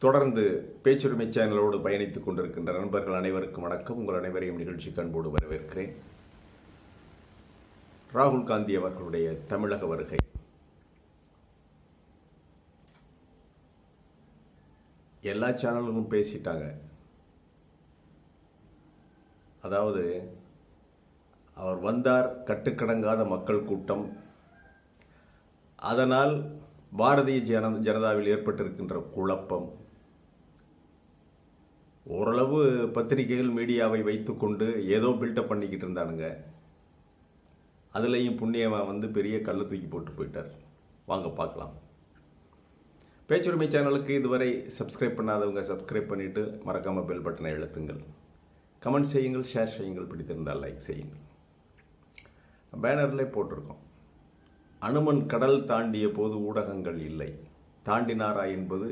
தொடர்ந்து பேச்சுரிமை சேனலோடு பயணித்துக் கொண்டிருக்கின்ற நண்பர்கள் அனைவருக்கும் வணக்கம். உங்கள் அனைவரையும் நிகழ்ச்சிக்கு அன்போடு வரவேற்கிறேன். ராகுல் காந்தி அவர்களுடைய தமிழக வருகை எல்லா சேனல்களும் பேசிட்டாங்க. அதாவது அவர் வந்தார், கட்டுக்கடங்காத மக்கள் கூட்டம், அதனால் பாரதிய ஜனதாவில் ஏற்பட்டிருக்கின்ற குழப்பம், ஓரளவு பத்திரிகைகள் மீடியாவை வைத்துக்கொண்டு ஏதோ பில்டப் பண்ணிக்கிட்டு இருந்தானுங்க. அதுலேயும் புண்ணியமாக பெரிய கல்லை தூக்கி போட்டு போயிட்டார். வாங்க பார்க்கலாம். பேச்சுரிமை சேனலுக்கு இதுவரை சப்ஸ்கிரைப் பண்ணாதவங்க சப்ஸ்கிரைப் பண்ணிவிட்டு மறக்காமல் பெல் பட்டனை அழுத்துங்கள். கமெண்ட் செய்யுங்கள், ஷேர் செய்யுங்கள், பிடித்திருந்தால் லைக் செய்யுங்கள். பேனர்லேயே போட்டிருக்கோம், அனுமன் கடல் தாண்டிய போது ஊடகங்கள் இல்லை, தாண்டினாரா என்பது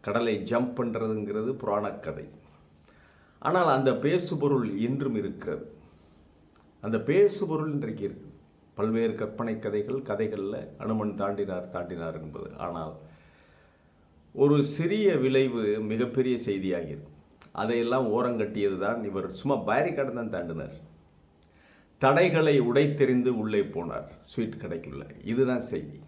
கடலை ஜம்ப் பண்ணுறதுங்கிறது புராணக்கதை. ஆனால் அந்த பேசுபொருள் இன்றும் இருக்கிறது. அந்த பேசுபொருள் இன்றைக்கு இருக்கு. பல்வேறு கற்பனை கதைகளில் அனுமன் தாண்டினார் என்பது. ஆனால் ஒரு சிறிய விளைவு மிகப்பெரிய செய்தியாகிறது. அதையெல்லாம் ஓரங்கட்டியது தான் இவர். சும்மா பேரிகார்டு தான் தாண்டினார். தடைகளை உடைத்தெறிந்து உள்ளே போனார் ஸ்வீட் கடைக்குள்ள. இதுதான் செய்தி.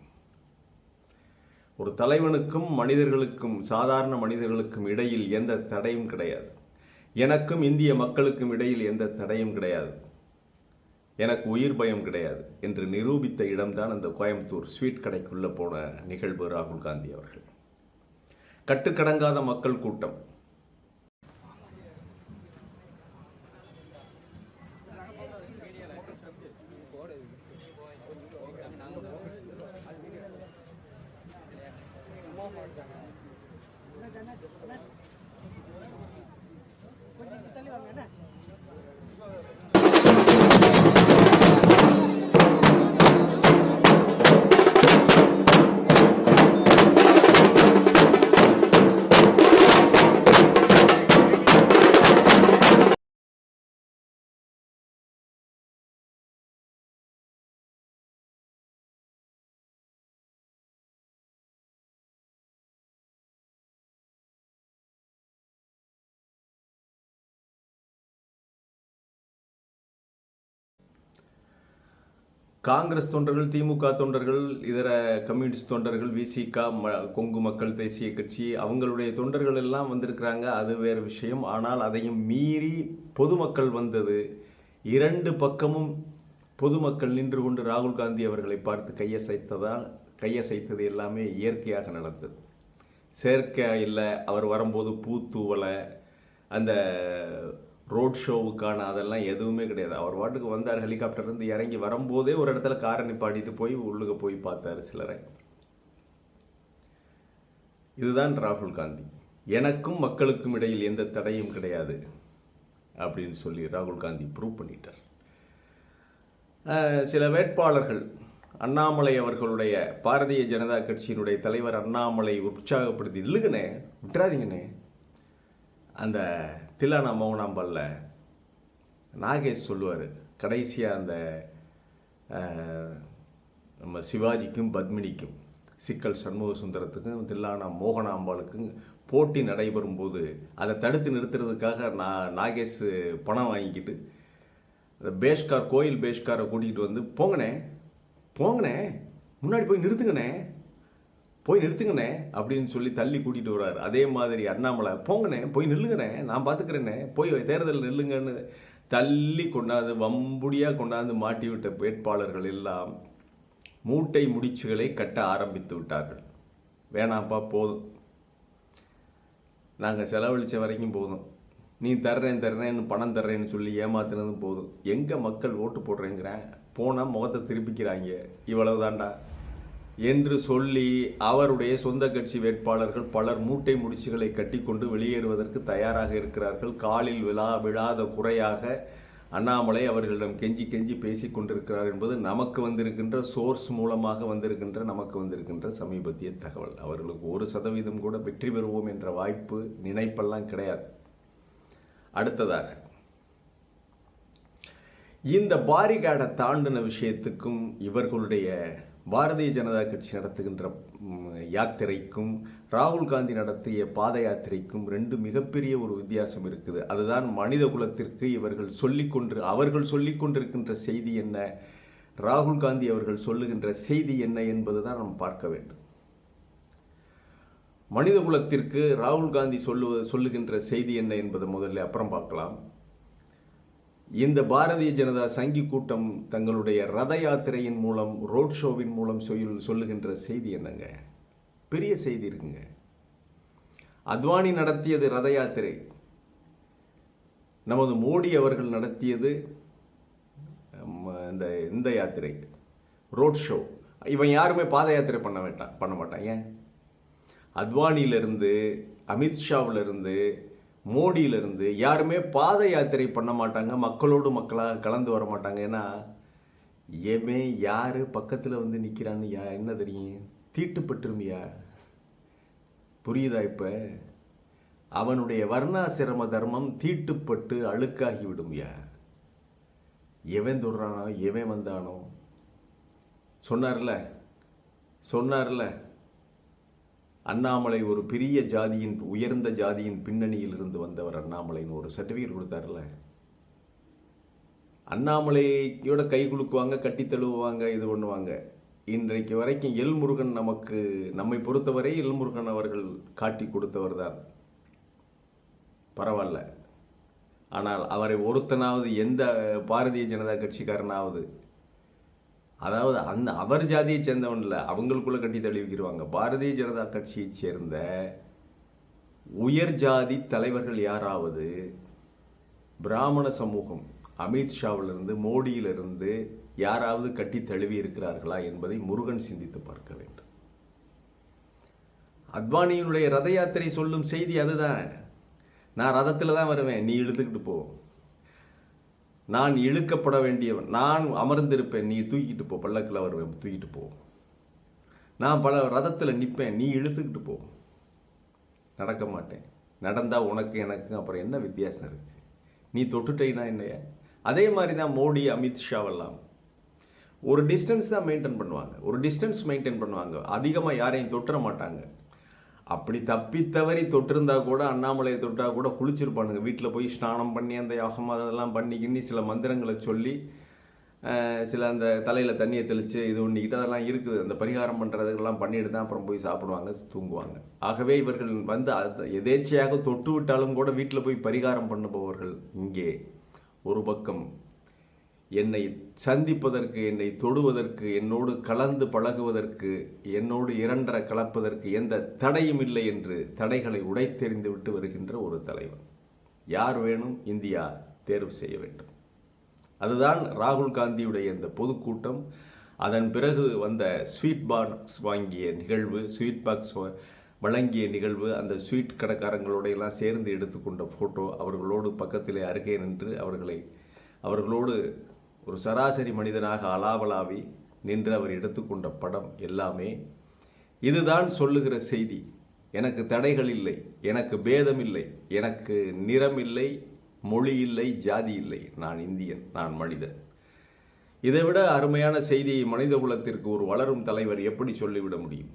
ஒரு தலைவனுக்கும் மனிதர்களுக்கும், சாதாரண மனிதர்களுக்கும் இடையில் எந்த தடையும் கிடையாது. எனக்கும் இந்திய மக்களுக்கும் இடையில் எந்த தடையும் கிடையாது. எனக்கு உயிர் பயம் கிடையாது என்று நிரூபித்த இடம்தான் அந்த கோயம்புத்தூர் ஸ்வீட் கடைக்குள்ள போன நிகழ்வு. ராகுல் காந்தி அவர்கள் கட்டுக்கடங்காத மக்கள் கூட்டம். காங்கிரஸ் தொண்டர்கள், திமுக தொண்டர்கள், இதர கம்யூனிஸ்ட் தொண்டர்கள், விசிக, கொங்கு மக்கள் தேசிய கட்சி, அவங்களுடைய தொண்டர்கள் எல்லாம் வந்திருக்கிறாங்க. அது வேறு விஷயம். ஆனால் அதையும் மீறி பொதுமக்கள் வந்தது. இரண்டு பக்கமும் பொதுமக்கள் நின்று கொண்டு ராகுல் காந்தி அவர்களை பார்த்து கையசைத்தது எல்லாமே இயற்கையாக நடந்தது. செயற்கை இல்லை. அவர் வரும்போது பூத்தூவலை, அந்த ரோட் ஷோவுக்கான அதெல்லாம் எதுவுமே கிடையாது. அவர் வாட்டுக்கு வந்தார். ஹெலிகாப்டர்லேருந்து இறங்கி வரும்போதே ஒரு இடத்துல காரை நிப்பாட்டிட்டு போய் உள்ளுக போய் பார்த்தாரு சிலரை. இதுதான் ராகுல் காந்தி. எனக்கும் மக்களுக்கும் இடையில் எந்த தடையும் கிடையாது அப்படின்னு சொல்லி ராகுல் காந்தி ப்ரூவ் பண்ணிட்டார். சில வேட்பாளர்கள், அண்ணாமலை அவர்களுடைய பாரதிய ஜனதா கட்சியினுடைய தலைவர் அண்ணாமலை உற்சாகப்படுத்தி, இல்லுங்கண்ணே விட்டுறாதீங்கண்ணே, அந்த தில்லானா மௌனாம்பல்ல நாகேஷ் சொல்லுவார் கடைசியாக, அந்த நம்ம சிவாஜிக்கும் பத்மினிக்கும், சிக்கல் சண்முக சுந்தரத்துக்கும் தில்லானா மோகனாம்பாளுக்கும் போட்டி நடைபெறும் போது அதை தடுத்து நிறுத்துறதுக்காக நாகேஷ் பணம் வாங்கிக்கிட்டு அந்த பேஷ்கார், கோயில் பேஷ்காரை கூட்டிகிட்டு வந்து, போங்கண்ணே முன்னாடி போய் நிறுத்துங்கண்ணே அப்படின்னு சொல்லி தள்ளி கூட்டிகிட்டு வர்றாரு. அதே மாதிரி அண்ணாமலை, போங்கண்ணே போய் நில்லுங்கண்ணே, நான் பார்த்துக்கிறேன்னே, போய் தேர்தல் நில்லுங்கன்னு தள்ளி கொண்டாந்து வம்புடியாக கொண்டாந்து மாட்டி விட்ட வேட்பாளர்கள் எல்லாம் மூட்டை முடிச்சுகளை கட்ட ஆரம்பித்து விட்டார்கள். வேணாப்பா, போதும், நாங்கள் செலவழித்த வரைக்கும் போதும், நீ தர்றேன்னு பணம் தர்றேன்னு சொல்லி ஏமாத்துனதும் போதும், எங்கே மக்கள் ஓட்டு போடுறேங்கிறேன், போனால் முகத்தை திருப்பிக்கிறாங்க, இவ்வளவுதான்டா என்று சொல்லி அவருடைய சொந்த கட்சி வேட்பாளர்கள் பலர் மூட்டை முடிச்சுகளை கட்டிக்கொண்டு வெளியேறுவதற்கு தயாராக இருக்கிறார்கள். காலில் விழாத குறையாக அண்ணாமலை அவர்களிடம் கெஞ்சி பேசிக் கொண்டிருக்கிறார் என்பது நமக்கு வந்திருக்கின்ற சோர்ஸ் மூலமாக நமக்கு வந்திருக்கின்ற சமீபத்திய தகவல். அவர்களுக்கு 1% கூட வெற்றி பெறுவோம் என்ற வாய்ப்பு, நினைப்பெல்லாம் கிடையாது. அடுத்ததாக இந்த பாரிகாடை தாண்டின விஷயத்துக்கும் இவர்களுடைய பாரதிய ஜனதா கட்சி நடத்துகின்ற யாத்திரைக்கும் ராகுல் காந்தி நடத்திய பாத யாத்திரைக்கும் ரெண்டு மிகப்பெரிய ஒரு வித்தியாசம் இருக்குது. அதுதான் மனித குலத்திற்கு அவர்கள் சொல்லிக் கொண்டிருக்கின்ற செய்தி என்ன, ராகுல் காந்தி அவர்கள் சொல்லுகின்ற செய்தி என்ன என்பதுதான் நாம் பார்க்க வேண்டும். மனித குலத்திற்கு ராகுல் காந்தி சொல்லுகின்ற செய்தி என்ன என்பதை முதல்ல அப்புறம் பார்க்கலாம். இந்த பாரதிய ஜனதா சங்கி கூட்டம் தங்களுடைய ரத யாத்திரையின் மூலம், ரோட் ஷோவின் மூலம் சொல்லுகின்ற செய்தி என்னங்க? பெரிய செய்தி இருக்குங்க. அத்வானி நடத்தியது ரத யாத்திரை, நமது மோடி அவர்கள் நடத்தியது இந்த யாத்திரை ரோட் ஷோ. இவன் யாருமே பாத யாத்திரை பண்ண மாட்டான். ஏன்? அத்வானியிலிருந்து, அமித்ஷாவிலிருந்து, மோடியிலிருந்து யாருமே பாத யாத்திரை பண்ண மாட்டாங்க, மக்களோடு மக்களாக கலந்து வர மாட்டாங்க. ஏன்னா யாரு பக்கத்தில் வந்து நிற்கிறான்னு என்ன தெரியும்? தீட்டுப்பட்டுருமியா? புரியுதா? இப்ப அவனுடைய வர்ணாசிரம தர்மம் தீட்டுப்பட்டு அழுக்காகி விடும்யா. எவன் தொடுறானோ, எவன் வந்தானோ. சொன்னார்ல அண்ணாமலை ஒரு பெரிய ஜாதியின், உயர்ந்த ஜாதியின் பின்னணியில் இருந்து வந்தவர் அண்ணாமலைன்னு ஒரு சர்டிபிகேட் கொடுத்தாருல. அண்ணாமலையோட கை குலுக்குவாங்க, கட்டி தழுவுவாங்க, இது பண்ணுவாங்க. இன்றைக்கு வரைக்கும் எல்முருகன் நம்மை பொறுத்தவரை எல்முருகன் அவர்கள் காட்டி கொடுத்தவர் தான், பரவாயில்ல. ஆனால் அவரை ஒருத்தனாவது, எந்த பாரதிய ஜனதா கட்சிக்காரனாவது, அதாவது அவர் ஜாதியை சேர்ந்தவன் இல்லை, அவங்களுக்குள்ள கட்டி தழுவிக்கிடுவாங்க. பாரதிய ஜனதா கட்சியை சேர்ந்த உயர் ஜாதி தலைவர்கள் யாராவது பிராமண சமூகம், அமித்ஷாவிலிருந்து, மோடியிலிருந்து யாராவது கட்டி தழுவி இருக்கிறார்களா என்பதை முருகன் சிந்தித்து பார்க்க வேண்டும். அத்வானியினுடைய ரத யாத்திரை சொல்லும் செய்தி அதுதான். நான் ரதத்தில் தான் வருவேன், நீ இழுத்துக்கிட்டு போ. நான் இழுக்கப்பட வேண்டியவன், நான் அமர்ந்திருப்பேன், நீ தூக்கிட்டு போ. பல்லக்கில் வருவேன், தூக்கிட்டு போ. நான் ரதத்தில் நிற்பேன், நீ இழுத்துக்கிட்டு போ. நடக்க மாட்டேன். நடந்தா உனக்கு எனக்கு அப்புறம் என்ன வித்தியாசம் இருக்கு? நீ தொட்டுட்டேன்னா என்னைய? அதே மாதிரி தான் மோடி, அமித்ஷாவெல்லாம் ஒரு டிஸ்டன்ஸ் தான் மெயின்டைன் பண்ணுவாங்க. அதிகமாக யாரையும் தொட்டுற மாட்டாங்க. அப்படி தப்பித்தவறி தொட்டிருந்தா கூட, அண்ணாமலையை தொட்டா கூட குளிச்சிருப்பானுங்க. வீட்டில் போய் ஸ்நானம் பண்ணி அந்த யாகம் அதெல்லாம் பண்ணிக்கின்னு சில மந்திரங்களை சொல்லி, சில அந்த தலையில் தண்ணியை தெளித்து இது பண்ணிக்கிட்டு அதெல்லாம் இருக்குது. அந்த பரிகாரம் பண்ணுறதுக்கெல்லாம் பண்ணிட்டு தான் அப்புறம் போய் சாப்பிடுவாங்க, தூங்குவாங்க. ஆகவே இவர்கள் எதேச்சையாக தொட்டு விட்டாலும் கூட வீட்டில் போய் பரிகாரம் பண்ணுபவர்கள். இங்கே ஒரு பக்கம் என்னை சந்திப்பதற்கு, என்னை தொடுவதற்கு, என்னோடு கலந்து பழகுவதற்கு, என்னோடு இரண்டரை கலப்பதற்கு எந்த தடையும் இல்லை என்று தடைகளை உடைத்தெறிந்து விட்டு வருகின்ற ஒரு தலைவன். யார் வேணும்? இந்தியா தேர்வு செய்ய வேண்டும். அதுதான் ராகுல் காந்தியுடைய இந்த பொதுக்கூட்டம். அதன் பிறகு வந்த ஸ்வீட் பாக்ஸ் வழங்கிய நிகழ்வு, அந்த ஸ்வீட் கடைக்காரங்களோட எல்லாம் சேர்ந்து எடுத்துக்கொண்ட போட்டோ, அவர்களோடு பக்கத்திலே அருகே நின்று அவர்களோடு ஒரு சராசரி மனிதனாக அலாவலாவி நின்று அவர் எடுத்துக்கொண்ட படம் எல்லாமே இதுதான் சொல்லுகிற செய்தி. எனக்கு தடைகள் இல்லை, எனக்கு பேதம் இல்லை, எனக்கு நிறம் இல்லை, மொழி இல்லை, ஜாதி இல்லை. நான் இந்தியன், நான் மனிதன். இதைவிட அருமையான செய்தியை மனித குலத்திற்கு ஒரு வளரும் தலைவர் எப்படி சொல்லிவிட முடியும்?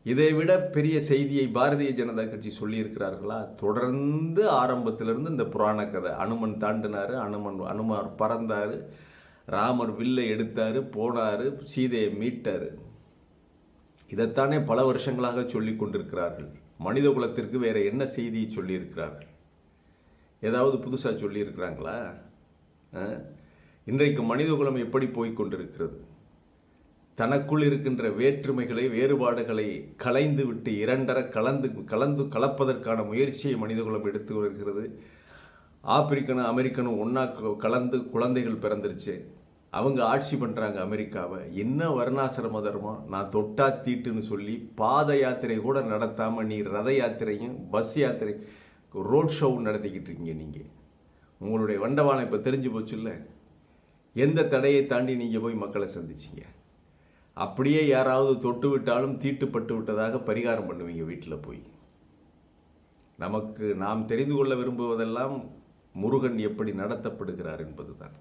இதைவிட பெரிய செய்தியை பாரதிய ஜனதா கட்சி சொல்லியிருக்கிறார்களா? தொடர்ந்து ஆரம்பத்திலிருந்து இந்த புராண கதை. அனுமன் தாண்டினாரு, அனுமார் பறந்தாரு, ராமர் வில்லை எடுத்தாரு, போனாரு, சீதையை மீட்டாரு. இதைத்தானே பல வருஷங்களாக சொல்லிக் கொண்டிருக்கிறார்கள். மனித குலத்திற்கு வேற என்ன செய்தியை சொல்லியிருக்கிறார்கள்? ஏதாவது புதுசாக சொல்லியிருக்கிறாங்களா? இன்றைக்கு மனித குலம் எப்படி போய்கொண்டிருக்கிறது? தனக்குள் இருக்கின்ற வேற்றுமைகளை, வேறுபாடுகளை களைந்து விட்டு இரண்டர கலப்பதற்கான முயற்சியை மனிதகுலம் எடுத்து வருகிறது. ஆப்பிரிக்கனும் அமெரிக்கனும் ஒன்னா கலந்து குழந்தைகள் பிறந்துருச்சு. அவங்க ஆட்சி பண்றாங்க அமெரிக்காவை. என்ன வர்ணாசிரம தர்மம்? நான் தொட்டா தீட்டுன்னு சொல்லி பாத யாத்திரை கூட நடத்தாம நீ ரத யாத்திரையும் பஸ் யாத்திரை ரோட் ஷோவும் நடத்திக்கிட்டு இருக்கீங்க. நீங்க உங்களுடைய வண்டவாளம் இப்ப தெரிஞ்சு போச்சு இல்ல? எந்த தடையை தாண்டி நீங்க போய் மக்களை சந்திச்சீங்க? அப்படியே யாராவது தொட்டு விட்டாலும் தீட்டுப்பட்டு விட்டதாக பரிகாரம் பண்ணுவீங்க வீட்டில் போய். நாம் தெரிந்து கொள்ள விரும்புவதெல்லாம் முருகன் எப்படி நடத்தப்படுகிறார் என்பதுதான்.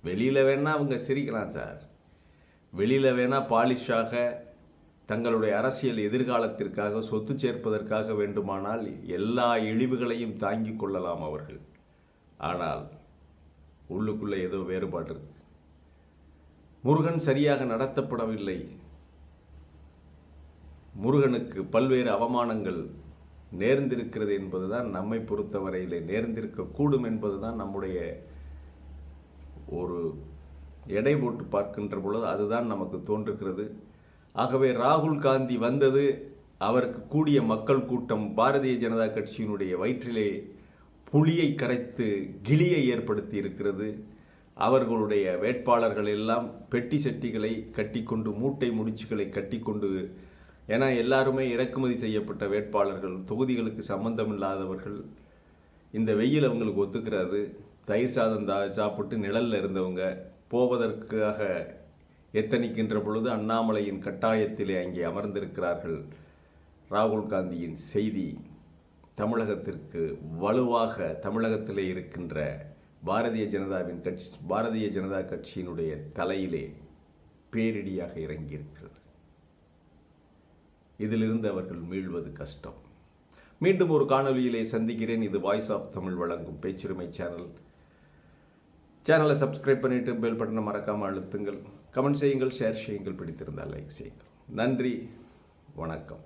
வெளியில் வேணால் அவங்க சிரிக்கலாம் சார், வெளியில் வேணால் பாலிஷாக தங்களுடைய அரசியல் எதிர்காலத்திற்காக சொத்து சேர்ப்பதற்காக வேண்டுமானால் எல்லா இழிவுகளையும் தாங்கிக் கொள்ளலாம் அவர்கள். ஆனால் உள்ளுக்குள்ளே ஏதோ வேறுபாடு இருக்கு. முருகன் சரியாக நடத்தப்படவில்லை, முருகனுக்கு பல்வேறு அவமானங்கள் நேர்ந்திருக்கிறது என்பதுதான் நம்மை பொறுத்தவரையிலே நேர்ந்திருக்கக்கூடும் என்பதுதான் நம்முடைய ஒரு எடை போட்டு பார்க்கின்ற பொழுது அதுதான் நமக்கு தோன்றுகிறது. ஆகவே ராகுல் காந்தி வந்தது, அவருக்கு கூடிய மக்கள் கூட்டம் பாரதிய ஜனதா கட்சியினுடைய வயிற்றிலே புலியை கரைத்து கிளியை ஏற்படுத்தி இருக்கிறது. அவர்களுடைய வேட்பாளர்கள் எல்லாம் பெட்டி சட்டிகளை கட்டிக்கொண்டு, மூட்டை முடிச்சுகளை கட்டிக்கொண்டு, ஏன்னா எல்லாருமே இறக்குமதி செய்யப்பட்ட வேட்பாளர்கள், தொகுதிகளுக்கு சம்பந்தம் இல்லாதவர்கள். இந்த வெயில் அவங்களுக்கு ஒத்துக்கிறாது. தயிர் சாதம் சாப்பிட்டு நிழல்ல இருந்தவங்க போவதற்காக எத்தனிக்கின்ற பொழுது அண்ணாமலையின் கட்டாயத்திலே அங்கே அமர்ந்திருக்கிறார்கள். ராகுல் காந்தியின் செய்தி தமிழகத்திற்கு வலுவாக, தமிழகத்திலே இருக்கின்ற பாரதிய ஜனதா கட்சியினுடைய தலையிலே பேரிடியாக இறங்கியிருக்கிறது. இதிலிருந்து அவர்கள் மீள்வது கஷ்டம். மீண்டும் ஒரு காணொலியிலே சந்திக்கிறேன். இது வாய்ஸ் ஆஃப் தமிழ் வழங்கும் பேச்சுரிமை சேனலை சப்ஸ்கிரைப் பண்ணிட்டு பெல் பட்டனை மறக்காமல் அழுத்துங்கள். கமெண்ட் செய்யுங்கள், ஷேர் செய்யுங்கள், பிடித்திருந்தால் லைக் செய்யுங்கள். நன்றி, வணக்கம்.